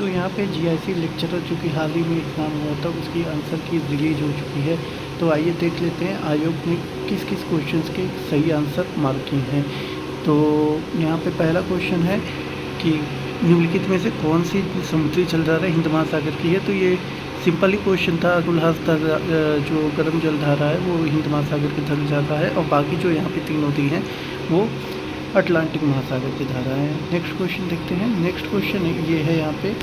तो यहाँ पे जीआईसी लेक्चरर जो कि हाल ही में एग्ज़ाम हुआ था उसकी आंसर की रिलीज हो चुकी है। तो आइए देख लेते हैं आयोग ने किस किस क्वेश्चंस के सही आंसर मार्क किए हैं। तो यहाँ पे पहला क्वेश्चन है कि निम्नलिखित में से कौन सी समुद्री जलधारा हिंद महासागर की है। तो ये सिंपल ही क्वेश्चन था। उल्हास जो गर्म जलधारा है वो हिंद महासागर की तरफ जाता है और बाकी जो यहाँ पे 3 नदी हैं वो अटलांटिक महासागर की धारा है। नेक्स्ट क्वेश्चन देखते हैं। नेक्स्ट क्वेश्चन ये है यहाँ पे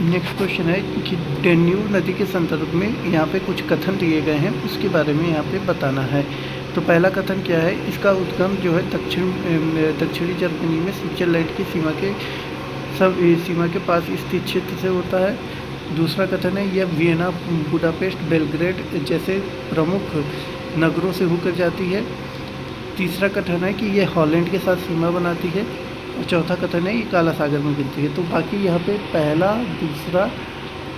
नेक्स्ट क्वेश्चन है कि डेन्यूब नदी के संदर्भ में यहाँ पे कुछ कथन दिए गए हैं, उसके बारे में यहाँ पे बताना है। तो पहला कथन क्या है, इसका उद्गम जो है दक्षिणी जर्मनी में स्विट्जरलैंड की सीमा के पास स्थित क्षेत्र से होता है। दूसरा कथन है यह वियना, बुडापेस्ट, बेलग्रेड जैसे प्रमुख नगरों से होकर जाती है। तीसरा कथन है कि यह हॉलैंड के साथ सीमा बनाती है। और चौथा कथन है ये काला सागर में गिरती है। तो बाकी यहाँ पे पहला, दूसरा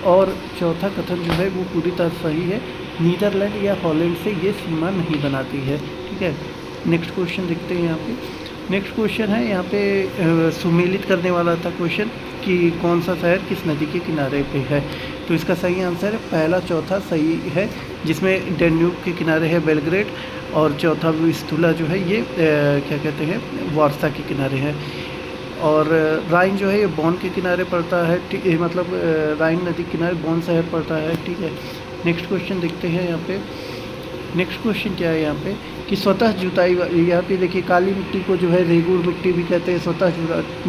और चौथा कथन जो है वो पूरी तरह सही है। नीदरलैंड या हॉलैंड से ये सीमा नहीं बनाती है। ठीक है, नेक्स्ट क्वेश्चन देखते हैं यहाँ पे। नेक्स्ट क्वेश्चन है यहाँ पे सुमेलित करने वाला था क्वेश्चन कि कौन सा शहर किस नदी के किनारे पे है। तो इसका सही आंसर है पहला, चौथा सही है, जिसमें डेन्यूब के किनारे है बेलग्रेड और चौथा विस्तुला जो है ये क्या कहते हैं वार्सा के किनारे है। और राइन जो है ये बॉन के किनारे पड़ता है। मतलब राइन नदी के किनारे बॉन शहर पड़ता है। ठीक है, नेक्स्ट क्वेश्चन देखते हैं यहाँ पे। नेक्स्ट क्वेश्चन क्या है यहाँ पे कि स्वतः जुताई, यहाँ पे देखिए काली मिट्टी को जो है रेगुर मिट्टी भी कहते हैं, स्वतः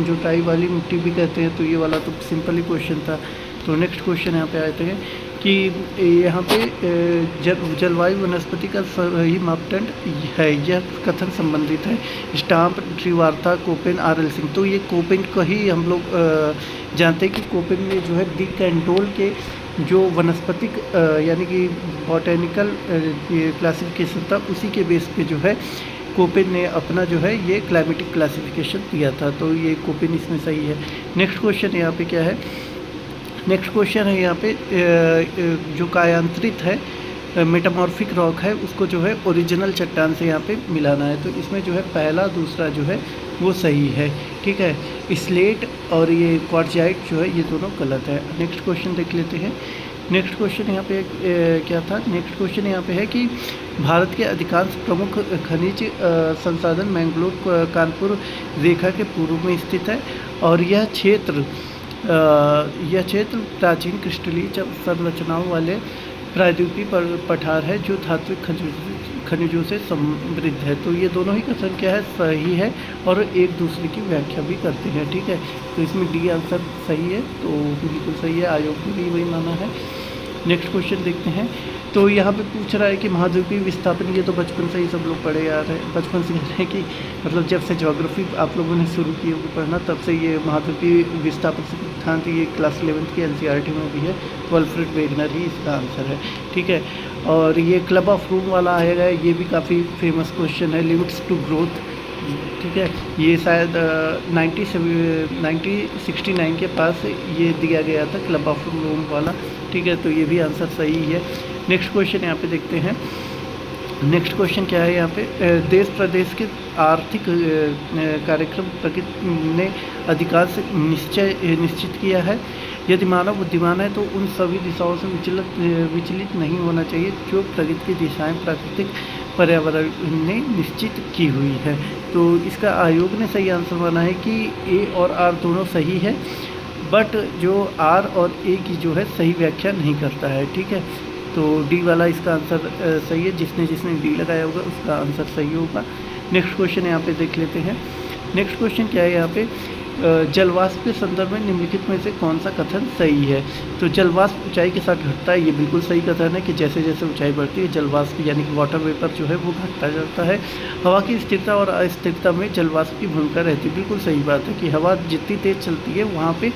जुताई वाली मिट्टी भी कहते हैं। तो ये वाला तो सिंपल ही क्वेश्चन था। तो नेक्स्ट क्वेश्चन यहाँ पे आते हैं कि यहाँ पे जलवायु वनस्पति का सही मापदंड है, यह कथन संबंधित है। Stamp, Trewartha, Koppen, R L Singh. तो ये कोपेन को ही हम लोग जानते हैं कि कोपेन में जो है डी कैंडोल के जो वनस्पतिक यानी कि बॉटेनिकल क्लासिफिकेशन था उसी के बेस पे जो है कोपेन ने अपना जो है ये क्लाइमेटिक क्लासिफिकेशन दिया था। तो ये कोपेन इसमें सही है। नेक्स्ट क्वेश्चन यहाँ पे क्या है, नेक्स्ट क्वेश्चन है यहाँ पे जो कायांतरित है मेटामॉर्फिक रॉक है उसको जो है ओरिजिनल चट्टान से यहाँ पे मिलाना है। तो इसमें जो है पहला, दूसरा जो है वो सही है। ठीक है, स्लेट और ये क्वार्ट्जाइट जो है ये दोनों गलत है। नेक्स्ट क्वेश्चन देख लेते हैं। नेक्स्ट क्वेश्चन यहाँ पे क्या था, नेक्स्ट क्वेश्चन यहाँ पे है कि भारत के अधिकांश प्रमुख खनिज संसाधन मैंगलोर कानपुर रेखा के पूर्व में स्थित है और यह क्षेत्र प्राचीन क्रिस्टलीय संरचनाओं वाले प्रायद्वीपीय पठार है जो धात्विक खनिजों से समृद्ध है। तो ये दोनों ही कथन क्या है, सही है और एक दूसरे की व्याख्या भी करते हैं। ठीक है, तो इसमें डी आंसर सही है, तो बिल्कुल सही है, आयोग ने भी वही माना है। नेक्स्ट क्वेश्चन देखते हैं। तो यहाँ पे पूछ रहा है कि महाद्वीपीय विस्थापन, ये तो बचपन से ही सब लोग पढ़े आ रहे हैं, बचपन से कह रहे हैं कि मतलब जब से ज्योग्राफी आप लोगों ने शुरू की होगी पढ़ना तब से ये महाद्वीपीय विस्थापन सिद्धांत ये क्लास 11th की एनसीईआरटी में भी है। तो अल्फ्रेड वेगनर ही इसका आंसर है। ठीक है, और ये क्लब ऑफ रूम वाला आएगा, ये भी काफ़ी फेमस क्वेश्चन है, लिमिट्स टू ग्रोथ। ठीक है, ये शायद 1969 के पास ये दिया गया था क्लब ऑफ रूम वाला। ठीक है, तो ये भी आंसर सही है। नेक्स्ट क्वेश्चन यहाँ पे देखते हैं। नेक्स्ट क्वेश्चन क्या है यहाँ पे, देश प्रदेश के आर्थिक कार्यक्रम प्रकृति ने अधिकांश निश्चित किया है। यदि मानव बुद्धिमान है तो उन सभी दिशाओं से विचलित नहीं होना चाहिए जो प्रगति की दिशाएं प्राकृतिक पर्यावरण ने निश्चित की हुई है। तो इसका आयोग ने सही आंसर माना है कि ए और आर दोनों सही है, बट जो आर और ए की जो है सही व्याख्या नहीं करता है। ठीक है, तो डी वाला इसका आंसर सही है। जिसने डी लगाया होगा उसका आंसर सही होगा। नेक्स्ट क्वेश्चन यहाँ पे देख लेते हैं। नेक्स्ट क्वेश्चन क्या है यहाँ पे, जलवाष्प के संदर्भ में निम्नलिखित में से कौन सा कथन सही है। तो जलवाष्प ऊंचाई के साथ घटता है, ये बिल्कुल सही कथन है कि जैसे जैसे ऊंचाई बढ़ती है जलवाष्प यानी कि वाटर वेपर जो है वो घटता जाता है। हवा की स्थिरता और अस्थिरता में जलवाष्प की भूमिका रहती है, बिल्कुल सही बात है कि हवा जितनी तेज़ चलती है वहाँ पे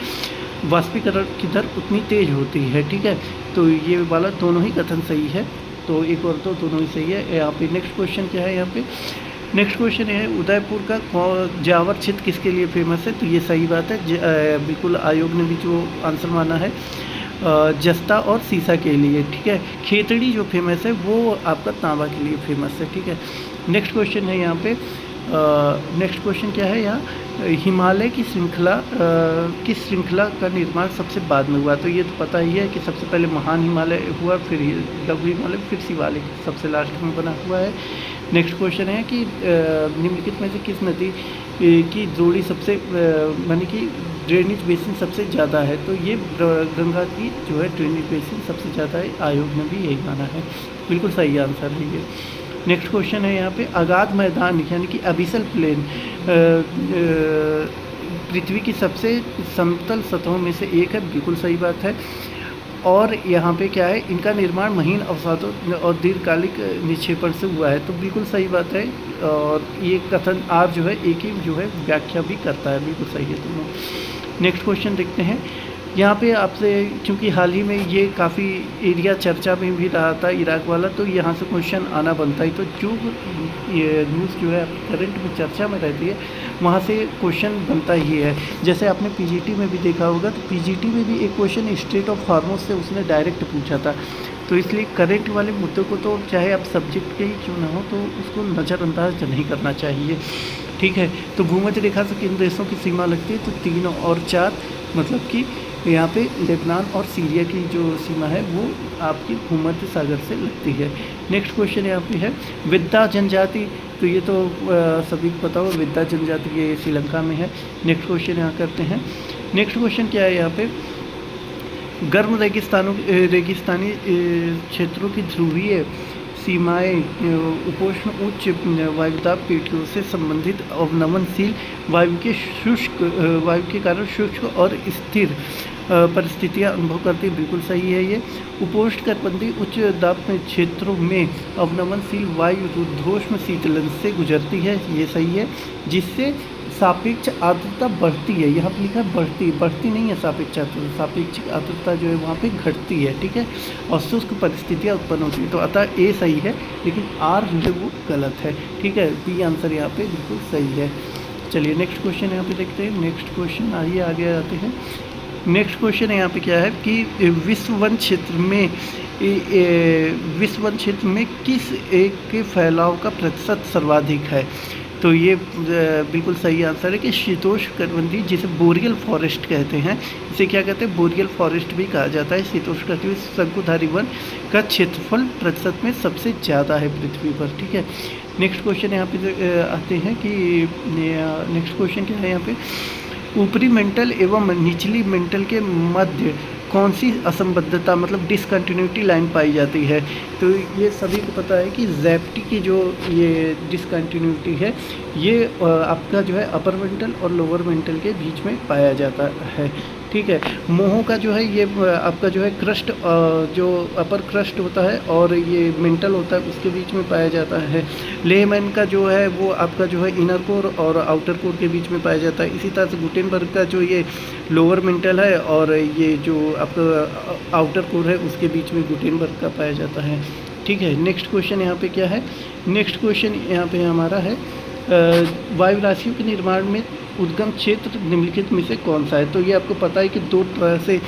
वाष्पीकरण की दर उतनी तेज़ होती है। ठीक है, तो ये वाला दोनों ही कथन सही है। तो एक और तो दोनों ही सही है यहाँ पे। नेक्स्ट क्वेश्चन क्या है यहाँ पे, नेक्स्ट क्वेश्चन है उदयपुर का जावर क्षेत्र किसके लिए फेमस है। तो ये सही बात है, बिल्कुल आयोग ने भी जो आंसर माना है जस्ता और सीसा के लिए। ठीक है, खेतड़ी जो फेमस है वो आपका तांबा के लिए फेमस है। ठीक है, नेक्स्ट क्वेश्चन है यहाँ पे, नेक्स्ट क्वेश्चन क्या है यहाँ हिमालय की श्रृंखला किस श्रृंखला का निर्माण सबसे बाद में हुआ? तो ये तो पता ही है कि सबसे पहले महान हिमालय हुआ, फिर लघु हिमालय, फिर शिवालिक सबसे लास्ट में बना हुआ है। नेक्स्ट क्वेश्चन है कि निम्नलिखित में से किस नदी की जोड़ी सबसे माने कि ड्रेनेज बेसिन सबसे ज़्यादा है? तो ये गंगा की जो है ड्रेनेज बेसिन सबसे ज़्यादा है। आयोग ने भी यही माना है। बिल्कुल सही आंसर है ये। नेक्स्ट क्वेश्चन है यहाँ पे अगाध मैदान यानी कि अबिसल प्लेन पृथ्वी की सबसे समतल सतहों में से एक है। बिल्कुल सही बात है। और यहाँ पे क्या है, इनका निर्माण महीन अवसादों और दीर्घकालिक निक्षेपण से हुआ है। तो बिल्कुल सही बात है। और ये कथन आप जो है एक ही जो है व्याख्या भी करता है। बिल्कुल सही है दोनों। नेक्स्ट क्वेश्चन देखते हैं यहाँ पे आपसे, क्योंकि हाल ही में ये काफ़ी एरिया चर्चा में भी रहा था इराक वाला, तो यहाँ से क्वेश्चन आना बनता है। तो जो ये न्यूज़ जो है करंट में चर्चा में रहती है वहाँ से क्वेश्चन बनता ही है। जैसे आपने पीजीटी में भी देखा होगा, तो पीजीटी में भी एक क्वेश्चन स्टेट ऑफ हार्मोस से उसने डायरेक्ट पूछा था। तो इसलिए करंट वाले मुद्दों को तो चाहे आप सब्जेक्ट के ही क्यों ना हो, तो उसको नज़रअंदाज नहीं करना चाहिए। ठीक है। तो भूमध्य रेखा से किन देशों की सीमा लगती है? तो 3 और 4, मतलब कि यहाँ पे लेबनान और सीरिया की जो सीमा है वो आपकी भूमध्य सागर से लगती है। नेक्स्ट क्वेश्चन यहाँ पे है विद्या जनजाति। तो ये तो सभी को पता हो, विद्या जनजाति ये श्रीलंका में है। नेक्स्ट क्वेश्चन यहाँ करते हैं। नेक्स्ट क्वेश्चन क्या है यहाँ पे, गर्म रेगिस्तानी क्षेत्रों की ध्रुवीय सीमाएं उपोष्ण उच्च वायुदाब पेटियों से संबंधित अवनमनशील वायु के कारण शुष्क और स्थिर परिस्थितियां अनुभव करती है। बिल्कुल सही है ये। उपोष्ण कटिबंधीय उच्च दाब क्षेत्रों में अवनमनशील वायु रुद्धोष्ण शीतलन से गुजरती है। ये सही है, जिससे सापेक्ष आर्द्रता बढ़ती है। यहाँ पर लिखा है बढ़ती नहीं है सापेक्ष आर्द्रता। सापेक्ष आर्द्रता जो है वहाँ पे घटती है। ठीक है। और शुष्क परिस्थितियाँ उत्पन्न होती है। तो अतः ए सही है, लेकिन आर जो है वो गलत है। ठीक है। बी आंसर यहाँ पे बिल्कुल सही है। चलिए नेक्स्ट क्वेश्चन यहाँ पे देखते हैं। नेक्स्ट क्वेश्चन आगे आते हैं। नेक्स्ट क्वेश्चन यहाँ पे क्या है कि विश्व वन क्षेत्र में किस एक के फैलाव का प्रतिशत सर्वाधिक है? तो ये बिल्कुल सही आंसर है कि शीतोष्ण कटिबंधीय, जिसे बोरियल फॉरेस्ट कहते हैं, इसे क्या कहते हैं, बोरियल फॉरेस्ट भी कहा जाता है। शीतोष्ण कटिबंधीय शंकुधारी वन का क्षेत्रफल प्रतिशत में सबसे ज़्यादा है पृथ्वी पर। ठीक है। नेक्स्ट क्वेश्चन यहाँ पे आते हैं कि नेक्स्ट क्वेश्चन क्या है यहाँ पे, ऊपरी मेंटल एवं निचली मेंटल के मध्य कौन सी असंबद्धता मतलब डिसकंटिन्यूटी लाइन पाई जाती है? तो ये सभी को पता है कि ज़ैप्टी की जो ये डिसकंटिन्यूटी है ये आपका जो है अपर मेंटल और लोअर मेंटल के बीच में पाया जाता है। ठीक है। मोहों का जो है ये आपका जो है क्रस्ट, जो अपर क्रस्ट होता है और ये मेंटल होता है उसके बीच में पाया जाता है। लेमैन का जो है वो आपका जो है इनर कोर और आउटर कोर के बीच में पाया जाता है। इसी तरह से गुटेनबर्ग का जो ये लोअर मेंटल है और ये जो आपका आउटर कोर है उसके बीच में गुटेनबर्ग का पाया जाता है। ठीक है। नेक्स्ट क्वेश्चन यहाँ पे क्या है, नेक्स्ट क्वेश्चन यहाँ पे हमारा है वायु राशियों के निर्माण में उद्गम क्षेत्र निम्नलिखित में से कौन सा है? तो ये आपको पता है कि दो तरह से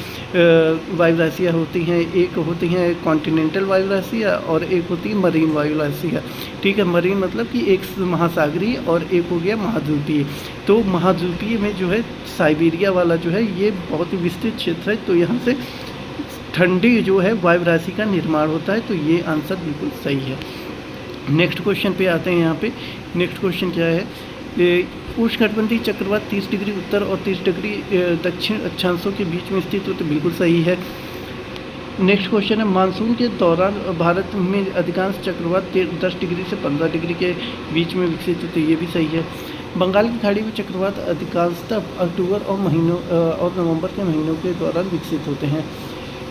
वायु राशियाँ होती हैं। एक होती हैं कॉन्टिनेंटल वायु राशियाँ और एक होती है मरीन वायु राशियाँ। ठीक है। मरीन मतलब कि एक महासागरीय और एक हो गया महाद्वीपीय। तो महाद्वीपीय में जो है साइबेरिया वाला जो है ये बहुत ही विस्तृत क्षेत्र है। तो यहाँ से ठंडी जो है वायु राशि का निर्माण होता है। तो ये आंसर बिल्कुल सही है। नेक्स्ट क्वेश्चन पे आते हैं। यहाँ पे नेक्स्ट क्वेश्चन क्या है, उष्णकटिबंधीय चक्रवात 30 डिग्री उत्तर और 30 डिग्री दक्षिण अक्षांशों के बीच में स्थित हो। तो बिल्कुल सही है। नेक्स्ट क्वेश्चन है मानसून के दौरान भारत में अधिकांश चक्रवात 10 डिग्री से 15 डिग्री के बीच में विकसित होते हैं। ये भी सही है। बंगाल की खाड़ी में चक्रवात अधिकांशतः अक्टूबर और नवंबर के महीनों के दौरान विकसित होते हैं।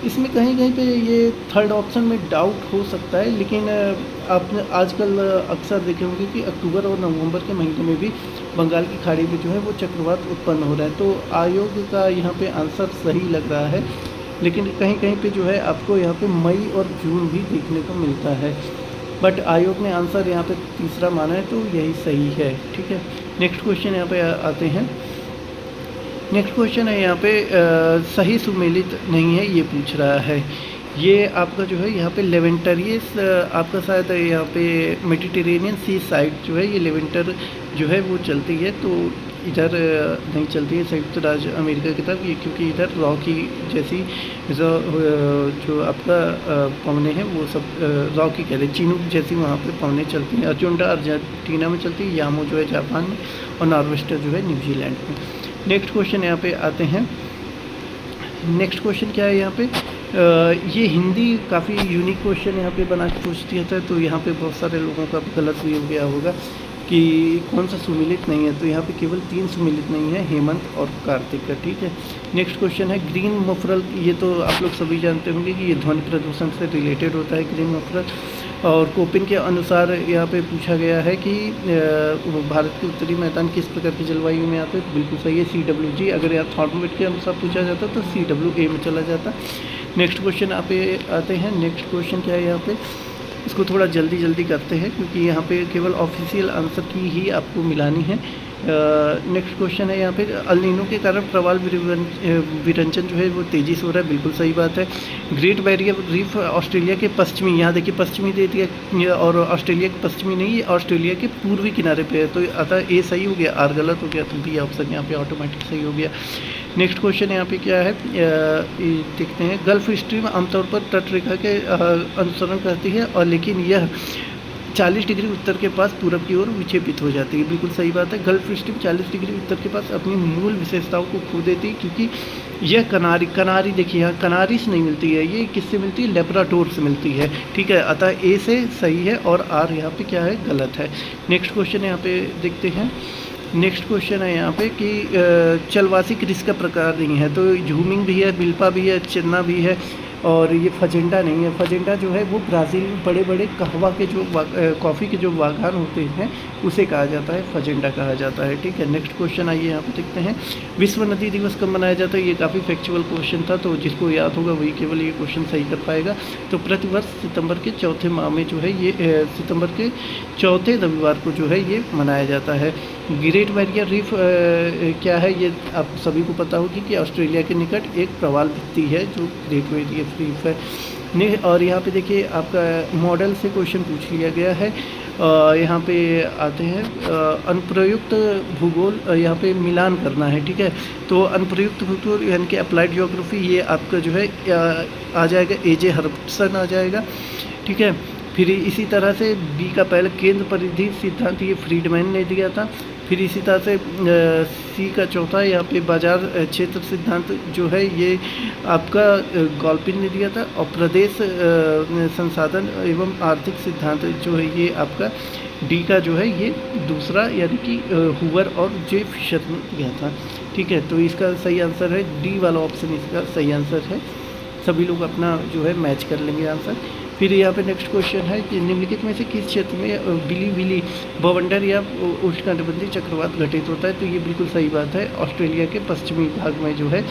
इसमें कहीं कहीं पे ये थर्ड ऑप्शन में डाउट हो सकता है, लेकिन आपने आजकल अक्सर देखे होंगे कि अक्टूबर और नवंबर के महीने में भी बंगाल की खाड़ी में जो है वो चक्रवात उत्पन्न हो रहा है। तो आयोग का यहाँ पे आंसर सही लग रहा है, लेकिन कहीं कहीं पे जो है आपको यहाँ पे मई और जून भी देखने को मिलता है। बट आयोग ने आंसर यहाँ पे तीसरा माना है, तो यही सही है। ठीक है। नेक्स्ट क्वेश्चन यहाँ पे आते हैं। नेक्स्ट क्वेश्चन है यहाँ पे सही सुमेलित नहीं है ये पूछ रहा है। ये आपका जो है यहाँ पे लेवेंटरियस आपका शायद यहाँ पे मेडिटेरेनियन सी साइड जो है ये लेवेंटर जो है वो चलती है। तो इधर नहीं चलती है संयुक्त राज्य अमेरिका की तरफ, ये क्योंकि इधर रॉकी जैसी जो आपका पवने हैं वो सब रॉकी कह रहे चिनूक जैसी वहाँ पे पवने चलती हैं। अर्जुंडा अर्जेंटीना में चलती है, यामो जो है जापान में, और नॉर्वेस्टर जो है न्यूजीलैंड में। नेक्स्ट क्वेश्चन यहाँ पे आते हैं। नेक्स्ट क्वेश्चन क्या है यहाँ पे, ये हिंदी काफ़ी यूनिक क्वेश्चन यहाँ पे बना के पूछ दिया था, तो यहाँ पे बहुत सारे लोगों का गलत भी हो गया होगा कि कौन सा सुमिलित नहीं है। तो यहाँ पे केवल 3 सुमिलित नहीं है, हेमंत और कार्तिक का। ठीक है, नेक्स्ट क्वेश्चन है ग्रीन मफरल। ये तो आप लोग सभी जानते होंगे कि ये ध्वनि प्रदूषण से रिलेटेड होता है ग्रीन मफरल। और कोपिन के अनुसार यहाँ पे पूछा गया है कि भारत के उत्तरी मैदान किस प्रकार की जलवायु में आते हैं, तो बिल्कुल सही है CWG। अगर यहाँ थॉर्मोमीटर के अनुसार पूछा जाता तो CWA में चला जाता। नेक्स्ट क्वेश्चन आप आते हैं। नेक्स्ट क्वेश्चन क्या है यहाँ पे, इसको थोड़ा जल्दी करते हैं क्योंकि यहाँ पे केवल ऑफिशियल आंसर की ही आपको मिलानी है। नेक्स्ट क्वेश्चन है यहाँ पे, अल नीनो के कारण प्रवाल विरंजन जो है वो तेज़ी से हो रहा है, बिल्कुल सही बात है। ग्रेट बैरियर रीफ ऑस्ट्रेलिया के पश्चिमी, यहाँ देखिए पश्चिमी दे दिया, और ऑस्ट्रेलिया के पश्चिमी नहीं, ये ऑस्ट्रेलिया के पूर्वी किनारे पे है, तो अतः ए सही हो गया, आर गलत हो गया, तो बी ऑप्शन यहाँ पे ऑटोमेटिक सही हो गया। नेक्स्ट क्वेश्चन यहाँ पे क्या है, देखते हैं। गल्फ स्ट्रीम आमतौर पर तट रेखा के अनुसरण करती है, और लेकिन यह 40 डिग्री उत्तर के पास पूरब की ओर विक्षेपित हो जाती है, बिल्कुल सही बात है। गल्फ स्ट्रीम 40 डिग्री उत्तर के पास अपनी मूल विशेषताओं को खो देती है, क्योंकि यह कनारी देखिए यहाँ कनारी से नहीं मिलती है, ये किससे मिलती है, लेब्राडोर से मिलती है। ठीक है, अतः ए से सही है, और आर यहाँ पे क्या है, गलत है। नेक्स्ट क्वेश्चन यहाँ पे देखते हैं। नेक्स्ट क्वेश्चन है यहाँ पे कि चलवासी कृषि का प्रकार नहीं है, तो झूमिंग भी है, बिल्पा भी है, चिन्ना भी है, और ये फजेंडा नहीं है। फजेंडा जो है वो ब्राज़ील में बड़े बड़े कहवा के जो कॉफ़ी के जो बागान होते हैं उसे कहा जाता है, फजेंडा कहा जाता है। ठीक है, नेक्स्ट क्वेश्चन आइए यहाँ पे देखते हैं। विश्व नदी दिवस कब मनाया जाता है, ये काफ़ी फैक्चुअल क्वेश्चन था, तो जिसको याद होगा वही केवल ये क्वेश्चन सही कर पाएगा। तो प्रतिवर्ष सितंबर के चौथे माह में जो है ये सितंबर के चौथे रविवार को जो है ये मनाया जाता है। ग्रेट बैरियर रीफ क्या है, ये आप सभी को पता होगी कि ऑस्ट्रेलिया के निकट एक प्रवाल भित्ति है जो ग्रेट बैरियर रीफ है। और यहाँ पे देखिए आपका मॉडल से क्वेश्चन पूछ लिया गया है। यहाँ पे आते हैं अनुप्रयुक्त भूगोल, यहाँ पे मिलान करना है। ठीक है, तो अनुप्रयुक्त भूगोल यानी कि अप्लाइड ज्योग्राफी, ये आपका जो है आ जाएगा AJ हर्बसन आ जाएगा। ठीक है, फिर इसी तरह से बी का पहले केंद्र परिधि सिद्धांत, ये फ्रीडमैन ने दिया था। फिर इसी तरह से सी का चौथा यहाँ पे बाजार क्षेत्र सिद्धांत जो है ये आपका गॉल्पिन ने दिया था। और प्रदेश संसाधन एवं आर्थिक सिद्धांत जो है ये आपका डी का जो है ये दूसरा यानी कि हुवर और जे फिशर ने दिया था। ठीक है, तो इसका सही आंसर है डी वाला ऑप्शन, इसका सही आंसर है। सभी लोग अपना जो है मैच कर लेंगे आंसर। फिर यहाँ पे नेक्स्ट क्वेश्चन है कि निम्नलिखित में से किस क्षेत्र में बिली बवंडर या उष्णकटिबंधीय चक्रवात घटित होता है, तो ये बिल्कुल सही बात है। ऑस्ट्रेलिया के पश्चिमी भाग में जो है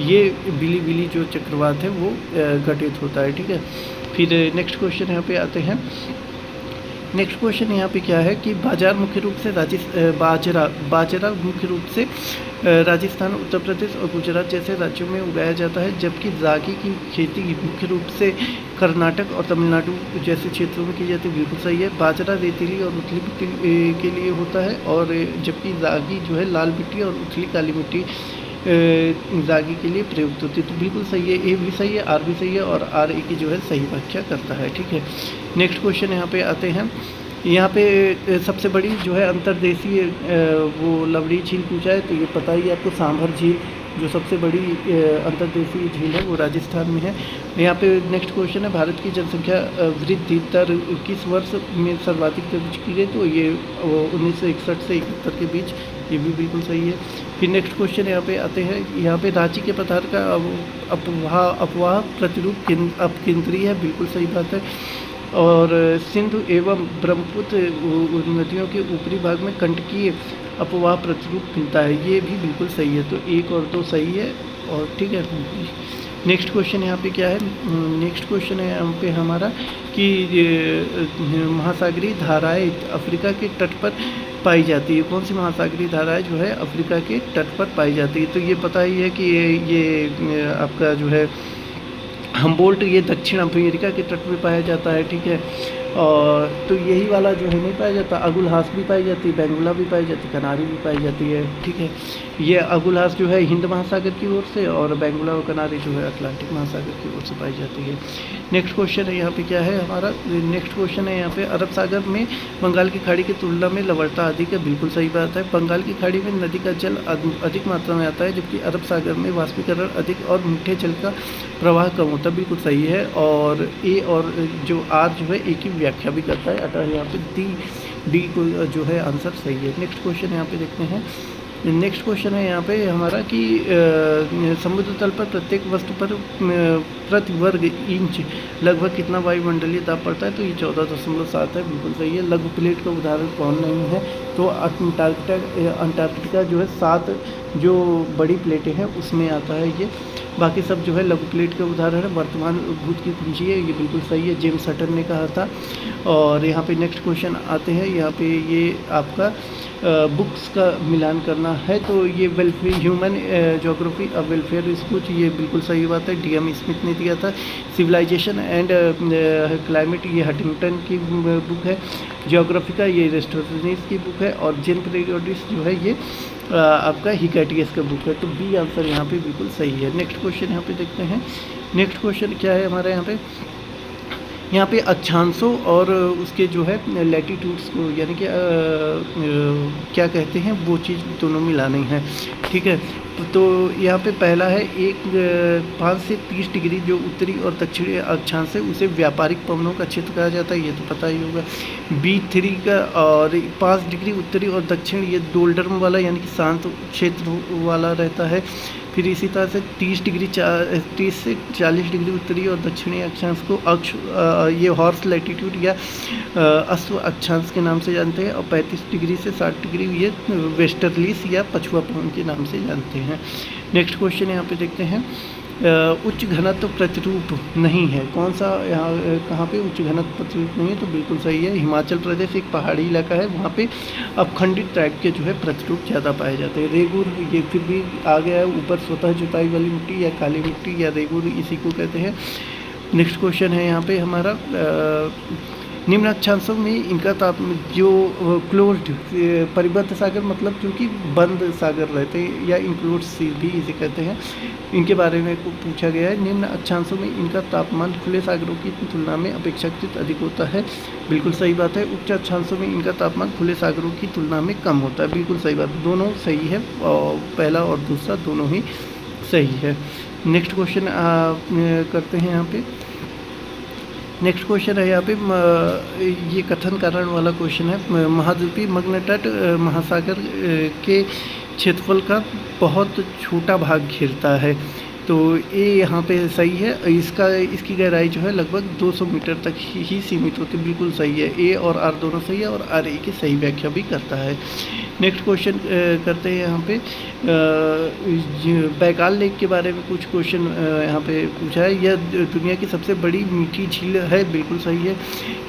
ये बिली जो चक्रवात है वो घटित होता है। ठीक है, फिर नेक्स्ट क्वेश्चन यहाँ पे आते हैं। नेक्स्ट क्वेश्चन यहाँ पे क्या है कि बाजरा मुख्य रूप से राजस्थान, उत्तर प्रदेश और गुजरात जैसे राज्यों में उगाया जाता है, जबकि रागी की खेती मुख्य रूप से कर्नाटक और तमिलनाडु जैसे क्षेत्रों में की जाती है, बिल्कुल सही है। बाजरा रेतीली और उथली मिट्टी के लिए होता है, और जबकि रागी जो है लाल मिट्टी और उथली काली मिट्टी रागी के लिए प्रयुक्त होती है, तो बिल्कुल सही है। ए भी सही है, आर भी सही है, और आर ए की जो है सही व्याख्या करता है। ठीक है, नेक्स्ट क्वेश्चन यहाँ पे आते हैं। यहाँ पे सबसे बड़ी जो है अंतर्देशीय वो लवड़ी झील पूछा है, तो ये पता ही है आपको, सांभर झील जो सबसे बड़ी अंतर्देशीय झील है वो राजस्थान में है। यहाँ पे नेक्स्ट क्वेश्चन है भारत की जनसंख्या वृद्धि दर किस वर्ष में सर्वाधिक दर्ज की गई, तो ये 1961 से 71 के बीच, ये भी बिल्कुल सही है। फिर नेक्स्ट क्वेश्चन यहाँ पे आते हैं। यहाँ पे रांची के पठार का अफवाह प्रतिरूप अपकेंद्रीय है, बिल्कुल सही बात है। और सिंधु एवं ब्रह्मपुत्र नदियों के ऊपरी भाग में कंटकीय अपवाह प्रतिरूप मिलता है, ये भी बिल्कुल सही है। तो 1 और 2 सही है। और ठीक है, नेक्स्ट क्वेश्चन यहाँ पे क्या है। नेक्स्ट क्वेश्चन है यहाँ पे हमारा कि महासागरीय धाराएं अफ्रीका के तट पर पाई जाती है। कौन सी महासागरीय धाराएं जो है अफ्रीका के तट पर पाई जाती है, तो ये पता ही है कि ये आपका जो है हम्बोल्ट, ये दक्षिण अमेरिका के तट पे पाया जाता है। ठीक है, और तो यही वाला जो है नहीं पाया जाता। अगुलहास भी पाई जाती है, बेंगुला भी पाई जाती है, कनारी भी पाई जाती है, ठीक है। ये अगुलहास जो है हिंद महासागर की ओर से, और बेंगुला और कनारी जो है अटलांटिक महासागर की ओर से पाई जाती है। नेक्स्ट क्वेश्चन है यहाँ पे क्या है हमारा, नेक्स्ट क्वेश्चन है यहाँ पे अरब सागर में बंगाल की खाड़ी की तुलना में लवणता अधिक है। बिल्कुल सही बात है। बंगाल की खाड़ी में नदी का जल अधिक मात्रा में आता है, जबकि अरब सागर में वाष्पीकरण अधिक और मीठे जल का प्रवाह कम होता है। बिल्कुल सही है। और ए और जो आर जो है ए की व्याख्या भी करता है, अतः यहाँ पे डी को जो है आंसर सही है। नेक्स्ट क्वेश्चन यहाँ पे देखते हैं। नेक्स्ट क्वेश्चन है यहाँ पे हमारा कि समुद्र तल पर प्रत्येक वस्तु पर प्रति वर्ग इंच लगभग कितना वायुमंडलीय दाब पड़ता है, तो ये 14.7 है। बिल्कुल सही है। लघु प्लेट का उदाहरण कौन नहीं है, तो अंटार्कटिका जो है 7 जो बड़ी प्लेटें हैं उसमें आता है ये। बाकी सब जो है लघु प्लेट के उदाहरण है। वर्तमान भूत की कुंजी है, ये बिल्कुल सही है, जेम्स हटन ने कहा था। और यहाँ पे नेक्स्ट क्वेश्चन आते हैं। यहाँ पे ये आपका बुक्स का मिलान करना है, तो ये welfare human geography of welfare school, ये बिल्कुल सही बात है, डीएम स्मिथ ने दिया था। सिविलाइजेशन एंड क्लाइमेट ये हटिंगटन की बुक है। जियोग्राफी का ये एरिस्टोफेनीज की बुक है। और जेन पीरियोडिस जो है ये आपका हिकैटियस का बुक है। तो बी आंसर यहाँ पे बिल्कुल सही है। नेक्स्ट क्वेश्चन यहाँ पे देखते हैं। नेक्स्ट क्वेश्चन क्या है हमारे यहाँ पे अक्षांशों और उसके जो है लैटिट्यूड्स को यानी कि क्या कहते हैं वो चीज़ दोनों मिलानी है, ठीक है। तो यहाँ पे पहला है 5 से 30 डिग्री जो उत्तरी और दक्षिणी अक्षांश है उसे व्यापारिक पवनों का क्षेत्र कहा जाता है, ये तो पता ही होगा। B3 का और 5 डिग्री उत्तरी और दक्षिण ये डोल्डर्म वाला यानी कि शांत क्षेत्र वाला रहता है। फिर इसी तरह से 30 से 40 डिग्री उत्तरी और दक्षिणी अक्षांश को ये हॉर्स लैटिट्यूड या अश्व अक्षांश के नाम से जानते हैं। और 35 डिग्री से 60 डिग्री ये वेस्टर्लीस या पछुआ पवन के नाम से जानते हैं। नेक्स्ट क्वेश्चन यहाँ पे देखते हैं। उच्च घनत्व प्रतिरूप नहीं है, कौन सा यहाँ कहाँ पे उच्च घनत्व प्रतिरूप नहीं है, तो बिल्कुल सही है। हिमाचल प्रदेश एक पहाड़ी इलाका है, वहाँ पे अखंडित टाइप के जो है प्रतिरूप ज़्यादा पाए जाते हैं। रेगुर ये फिर भी आ गया है ऊपर, स्वतः जुताई वाली मिट्टी या काली मिट्टी या रेगुर इसी को कहते हैं। नेक्स्ट क्वेश्चन है यहाँ पे हमारा निम्न अक्षांशों में इनका जो क्लोज्ड परिबद्ध सागर मतलब क्योंकि बंद सागर रहते हैं या इंक्लोज सी भी इसे कहते हैं, इनके बारे में पूछा गया है। निम्न अक्षांशों में इनका तापमान खुले सागरों की तुलना में अपेक्षाकृत अधिक होता है, बिल्कुल सही बात है। उच्च अक्षांशों में इनका तापमान खुले सागरों की तुलना में कम होता है, बिल्कुल सही बात, दोनों सही है। और पहला और दूसरा दोनों ही सही है। नेक्स्ट क्वेश्चन करते हैं यहाँ पे। नेक्स्ट क्वेश्चन है यहाँ पे ये कथन कारण वाला क्वेश्चन है। महाद्वीपीय मग्न तट महासागर के क्षेत्रफल का बहुत छोटा भाग घेरता है, तो ये यहाँ पे सही है। इसकी गहराई जो है लगभग 200 मीटर तक ही सीमित होती है, बिल्कुल सही है। ए और आर दोनों सही है और आर ए की सही व्याख्या भी करता है। नेक्स्ट क्वेश्चन करते हैं यहाँ पे बैकाल लेक के बारे में कुछ क्वेश्चन यहाँ पे पूछा है। यह दुनिया की सबसे बड़ी मीठी झील है, बिल्कुल सही है।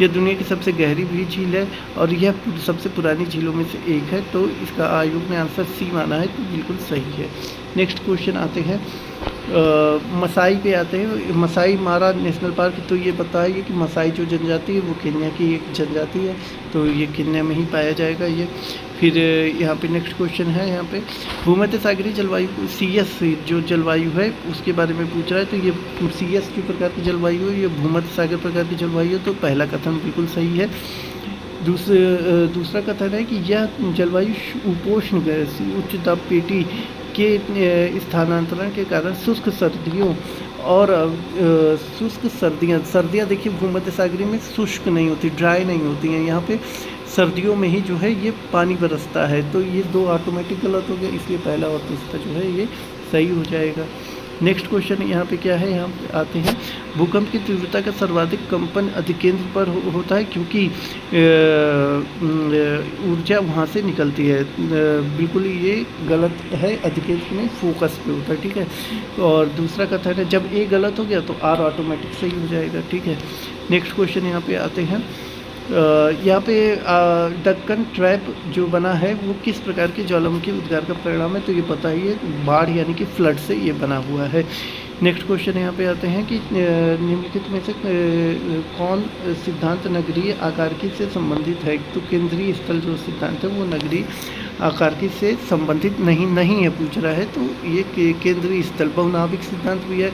यह दुनिया की सबसे गहरी भी झील है और यह सबसे पुरानी झीलों में से एक है, तो इसका आयोग ने आंसर सी माना है, तो बिल्कुल सही है। नेक्स्ट क्वेश्चन आते हैं मसाई पे आते हैं। मसाई मारा नेशनल पार्क, तो ये पता है कि मसाई जो जनजाति है वो केन्या की एक जनजाति है, तो ये केन्या में ही पाया जाएगा ये। फिर यहाँ पे नेक्स्ट क्वेश्चन है यहाँ पे भूमध्य सागरीय जलवायु CS जो जलवायु है उसके बारे में पूछ रहा है, तो ये CS जो प्रकार की जलवायु है ये भूमध्य सागर प्रकार की जलवायु है, तो पहला कथन बिल्कुल सही है। दूसरा कथन है कि यह जलवायु उपोष्ण उच्च दाब पेटी के स्थानांतरण के कारण शुष्क सर्दियों और शुष्क सर्दियाँ देखिए भूमध्य सागरीय में शुष्क नहीं होती, ड्राई नहीं होती हैं, यहाँ पे सर्दियों में ही जो है ये पानी बरसता है, तो ये दो ऑटोमेटिक गलत हो गया, इसलिए पहला और दूसरा जो है ये सही हो जाएगा। नेक्स्ट क्वेश्चन यहाँ पे क्या है, यहाँ पे आते हैं भूकंप की तीव्रता का सर्वाधिक कंपन अधिकेंद्र पर होता है क्योंकि ऊर्जा वहाँ से निकलती है, बिल्कुल ये गलत है, अधिकेंद्र में फोकस पे होता है, ठीक है। और दूसरा कथन है जब ए गलत हो गया तो आर ऑटोमेटिक सही हो जाएगा, ठीक है। नेक्स्ट क्वेश्चन यहाँ पे आते हैं यहाँ पे दक्कन ट्रैप जो बना है वो किस प्रकार के ज्वालामुखी उद्गार का परिणाम है, तो ये पता ही है, बाढ़ यानी कि फ्लड से ये बना हुआ है। नेक्स्ट क्वेश्चन यहाँ पे आते हैं कि निम्नलिखित में से कौन सिद्धांत नगरीय आकारिकी से संबंधित है। तो केंद्रीय स्थल जो सिद्धांत है वो नगरीय आकारिकी से संबंधित नहीं है पूछ रहा है। तो ये केंद्रीय स्थल बहुनाभिक सिद्धांत भी है,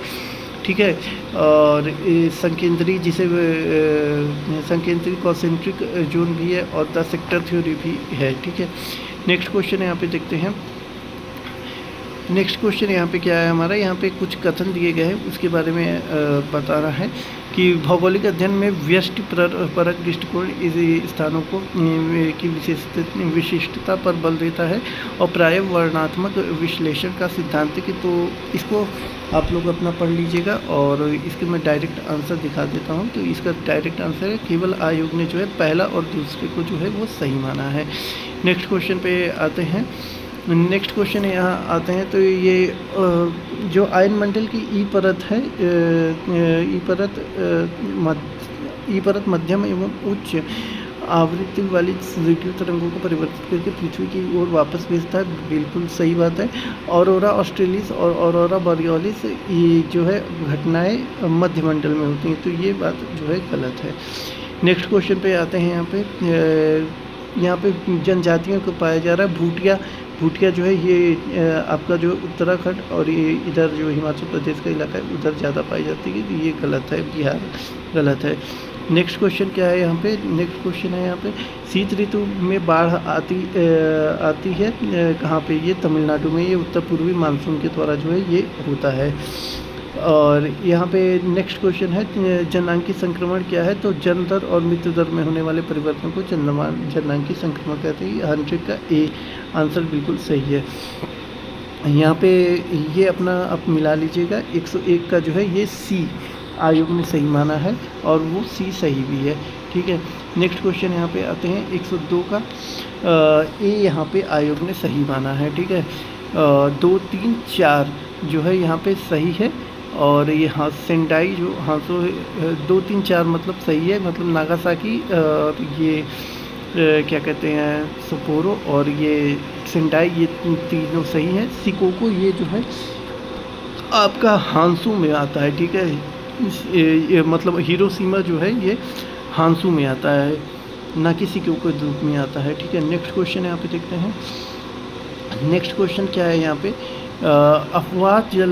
ठीक है, और संकेंद्री जिसे संकेंद्री कॉन्सेंट्रिक जोन भी है, और द सेक्टर थ्योरी भी है, ठीक है। नेक्स्ट क्वेश्चन यहाँ पे देखते हैं। नेक्स्ट क्वेश्चन यहाँ पे क्या है हमारा, यहाँ पे कुछ कथन दिए गए हैं उसके बारे में बता रहा है कि भौगोलिक अध्ययन में व्यष्टि परक दृष्टिकोण इस स्थानों को की विशिष्टता पर बल देता है और प्राय वर्णनात्मक विश्लेषण का सिद्धांत है कि, तो इसको आप लोग अपना पढ़ लीजिएगा और इसके मैं डायरेक्ट आंसर दिखा देता हूँ। तो इसका डायरेक्ट आंसर है केवल आयोग ने जो है पहला और दूसरे को जो है वो सही माना है। नेक्स्ट क्वेश्चन पे आते हैं। नेक्स्ट क्वेश्चन यहाँ आते हैं तो ये जो आयन मंडल की ई परत है, ई परत मध्यम एवं उच्च आवृत्ति वाली रेडियो तरंगों को परिवर्तित करके पृथ्वी की ओर वापस भेजता है, बिल्कुल सही बात है। ऑरोरा ऑस्ट्रेलिस और ऑरोरा बोरियोलिस ये जो है घटनाएं मध्यमंडल में होती हैं, तो ये बात जो है गलत है। नेक्स्ट क्वेश्चन पे आते हैं। यहाँ पे जनजातियों को पाया जा रहा है भूटिया जो है ये आपका जो उत्तराखंड और ये इधर जो हिमाचल प्रदेश का इलाका है उधर ज़्यादा पाई जाती है, तो ये गलत है, बिहार गलत है। नेक्स्ट क्वेश्चन क्या है यहाँ पे, नेक्स्ट क्वेश्चन है यहाँ पे शीत ऋतु में बाढ़ आती है कहाँ पे, ये तमिलनाडु में, ये उत्तर पूर्वी मानसून के द्वारा जो है ये होता है। और यहाँ पे नेक्स्ट क्वेश्चन है जननांगी संक्रमण क्या है, तो जन्म दर और मृत्यु दर में होने वाले परिवर्तन को जननांगी संक्रमण कहते हैं। 100 का ए आंसर बिल्कुल सही है। यहाँ पे ये अपना आप मिला लीजिएगा। 101 का जो है ये सी आयोग ने सही माना है और वो सी सही भी है, ठीक है। नेक्स्ट क्वेश्चन यहाँ पे आते हैं। 102 का ए यहाँ पे आयोग ने सही माना है, ठीक है। 2, 3, 4 जो है यहाँ पे सही है, और ये हाँ सेंडाई जो हाँ तो 2, 3, 4 मतलब सही है, मतलब नागासाकी और ये क्या कहते हैं सपोरो और ये सेंडाई, ये तीनों सही हैं। सिकोको ये जो है आपका हांसू में आता है, ठीक है। ये मतलब हिरोशिमा जो है ये हांसू में आता है, ना कि सिकोको रूप में आता है, ठीक है। नेक्स्ट क्वेश्चन यहाँ पे देखते हैं। नेक्स्ट क्वेश्चन क्या है यहाँ पे, अपवाह जल,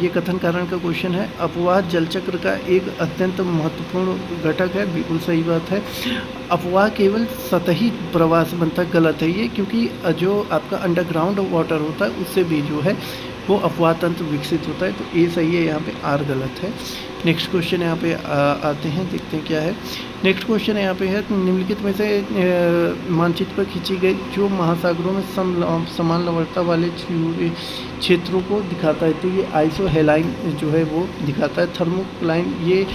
ये कथन कारण का क्वेश्चन है। अपवाह जल चक्र का एक अत्यंत महत्वपूर्ण घटक है, बिल्कुल सही बात है। अपवाह केवल सतही प्रवाह से बनता, गलत है ये, क्योंकि जो आपका अंडरग्राउंड वाटर होता है उससे भी जो है वो अपवाह तंत्र विकसित होता है, तो ये सही है, यहाँ पे आर गलत है। नेक्स्ट क्वेश्चन यहाँ पे आते हैं, देखते हैं क्या है। नेक्स्ट क्वेश्चन यहाँ पे है निम्नलिखित में से मानचित्र पर खींची गई जो महासागरों में समान लवणता वाले क्षेत्रों को दिखाता है, तो ये आइसोहेलाइन जो है वो दिखाता है। थर्मोक्लाइन ये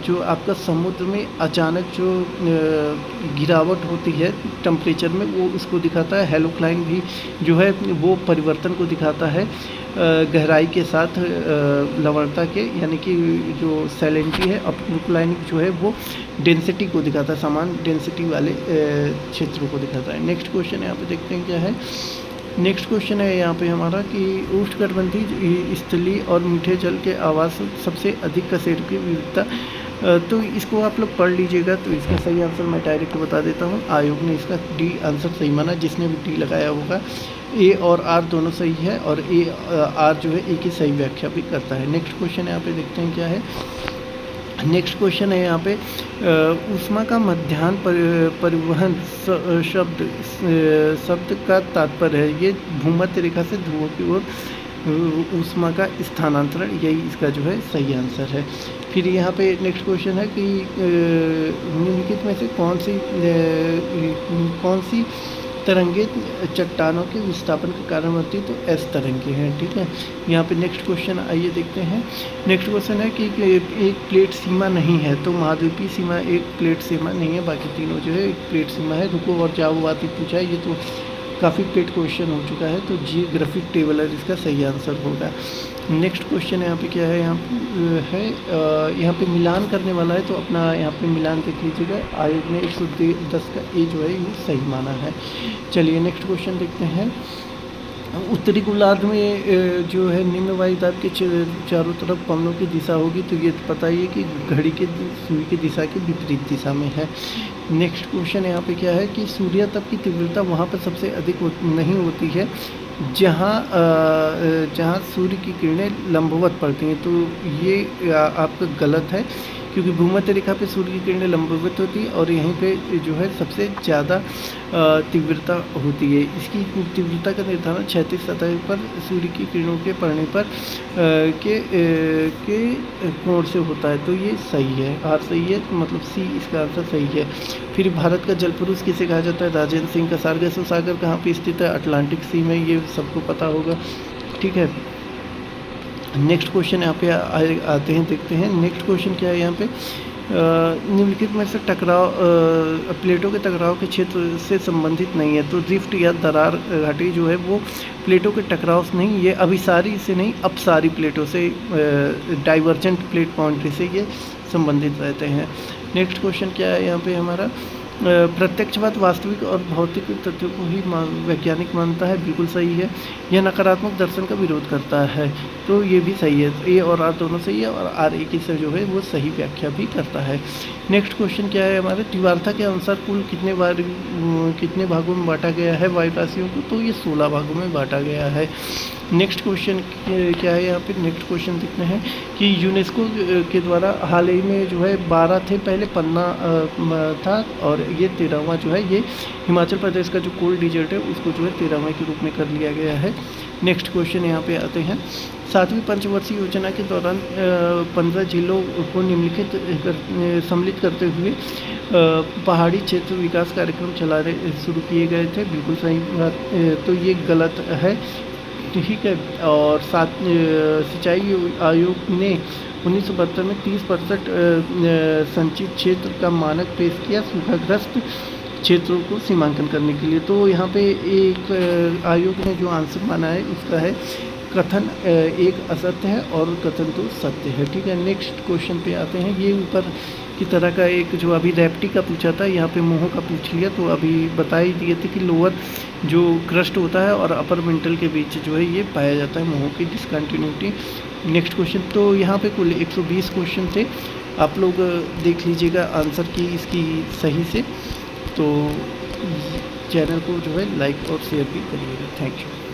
जो आपका समुद्र में अचानक जो गिरावट होती है टेम्परेचर में वो उसको दिखाता है। हेलोक्लाइन भी जो है वो परिवर्तन को दिखाता है गहराई के साथ लवणता के, यानी कि जो सैलिनिटी है। अपक्लाइन जो है वो डेंसिटी को दिखाता है, समान डेंसिटी वाले क्षेत्रों को दिखाता है। नेक्स्ट क्वेश्चन यहाँ पे देखते हैं क्या है। नेक्स्ट क्वेश्चन है यहाँ पे हमारा कि उष्णकटिबंधीय स्थलीय और मीठे जल के आवास सबसे अधिक कशेरुकी विविधता, तो इसको आप लोग पढ़ लीजिएगा। तो इसका सही आंसर मैं डायरेक्ट बता देता हूँ, आयोग ने इसका डी आंसर सही माना, जिसने भी डी लगाया होगा। ए और आर दोनों सही है, और ए आर जो है ए की सही व्याख्या भी करता है। नेक्स्ट क्वेश्चन यहाँ पे देखते हैं क्या है। नेक्स्ट क्वेश्चन है यहाँ पे ऊष्मा का मध्याह्न परिवहन शब्द का तात्पर्य है, ये भूमध्य रेखा से ध्रुवों की ओर ऊष्मा का स्थानांतरण, यही इसका जो है सही आंसर है। फिर यहाँ पे नेक्स्ट क्वेश्चन है कि निम्नलिखित में से कौन सी तरंगे चट्टानों के विस्थापन के कारण बनती है, तो एस तरंगे हैं, ठीक है। यहाँ पे नेक्स्ट क्वेश्चन आइए देखते हैं। नेक्स्ट क्वेश्चन है कि एक प्लेट सीमा नहीं है, तो महाद्वीपीय सीमा एक प्लेट सीमा नहीं है, बाकी तीनों जो है एक प्लेट सीमा है। रुको और जाओ बात ही पूछा है, ये तो काफ़ी पेड क्वेश्चन हो चुका है, तो जियोग्राफिक टेबल है इसका सही आंसर होगा। नेक्स्ट क्वेश्चन यहाँ पे क्या है, यहाँ पे मिलान करने वाला है, तो अपना यहाँ पे मिलान देख लीजिएगा। आयोग ने 110 का ए जो है ये सही माना है। चलिए नेक्स्ट क्वेश्चन देखते हैं। उत्तरी गोलार्ध में जो है निम्न वायुदाब के चारों तरफ पवनों की दिशा होगी, तो ये पता ही है कि घड़ी के सूर्य की दिशा के विपरीत दिशा में है। नेक्स्ट क्वेश्चन यहाँ पे क्या है कि सूर्यातप की तीव्रता वहाँ पर सबसे अधिक नहीं होती है जहाँ सूर्य की किरणें लंबवत पड़ती हैं, तो ये आपका गलत है, क्योंकि भूमध्य रेखा पे सूर्य की किरणें लंबवत होती है और यहीं पे जो है सबसे ज़्यादा तीव्रता होती है। इसकी तीव्रता का निर्धारण क्षैतिज सतह पर सूर्य की किरणों के पड़ने पर के कोण से होता है, तो ये सही है, आर सही है, मतलब सी इसका आंसर सही है। फिर भारत का जल पुरुष किसे कहा जाता है? राजेंद्र सिंह का। सार्गेसो सागर कहाँ पे स्थित है? अटलांटिक सी में, ये सबको पता होगा, ठीक है। नेक्स्ट क्वेश्चन यहाँ पे आते हैं, देखते हैं नेक्स्ट क्वेश्चन क्या है यहाँ पे। निम्नलिखित में से टकराव प्लेटों के टकराव के क्षेत्र से संबंधित नहीं है, तो रिफ्ट या दरार घाटी जो है वो प्लेटों के टकराव से नहीं, ये अभिसारी से नहीं अपसारी प्लेटों से, डाइवर्जेंट प्लेट बाउंड्री से ये संबंधित रहते हैं। नेक्स्ट क्वेश्चन क्या है यहाँ पे हमारा। प्रत्यक्षवाद वास्तविक और भौतिक तथ्यों को ही वैज्ञानिक मानता है, बिल्कुल सही है। यह नकारात्मक दर्शन का विरोध करता है, तो ये भी सही है। ए और आर दोनों सही है, और आर ए की से जो है वो सही व्याख्या भी करता है। नेक्स्ट क्वेश्चन क्या है हमारे। तीव्रता के अनुसार कुल कितने भागों में बांटा गया है वायु राशियों को? तो ये 16 भागों में बांटा गया है। नेक्स्ट क्वेश्चन क्या है यहाँ पे। नेक्स्ट क्वेश्चन देखते हैं कि यूनेस्को के द्वारा हाल ही में जो है 12 थे, पहले पन्ना था, और ये 13वां जो है ये हिमाचल प्रदेश का जो कोल्ड डिजर्ट है उसको जो है 13वां के रूप में कर लिया गया है। नेक्स्ट क्वेश्चन यहाँ पे आते हैं। 7वीं पंचवर्षीय योजना के दौरान 15 जिलों को निम्नलिखित सम्मिलित करते हुए पहाड़ी क्षेत्र विकास कार्यक्रम चलाने शुरू किए गए थे, बिल्कुल सही बात, तो ये गलत है, ठीक है। और सिंचाई आयोग ने 1972 में 30% संचित क्षेत्र का मानक पेश किया सूखाग्रस्त क्षेत्रों को सीमांकन करने के लिए। तो यहाँ पे एक आयोग ने जो आंसर माना है उसका है कथन एक असत्य है और कथन तो सत्य है, ठीक है। नेक्स्ट क्वेश्चन पे आते हैं। ये ऊपर की तरह का एक जो अभी रैप्टी का पूछा था, यहाँ पे मोहो का पूछ लिया, तो अभी बता ही दिए थे कि लोअर जो क्रस्ट होता है और अपर मेंटल के बीच जो है ये पाया जाता है मोहो की डिसकंटिन्यूटी। नेक्स्ट क्वेश्चन, तो यहाँ पे कुल 120 क्वेश्चन थे, आप लोग देख लीजिएगा आंसर की इसकी सही से, तो चैनल को जो है लाइक और शेयर भी करिएगा। Thank you.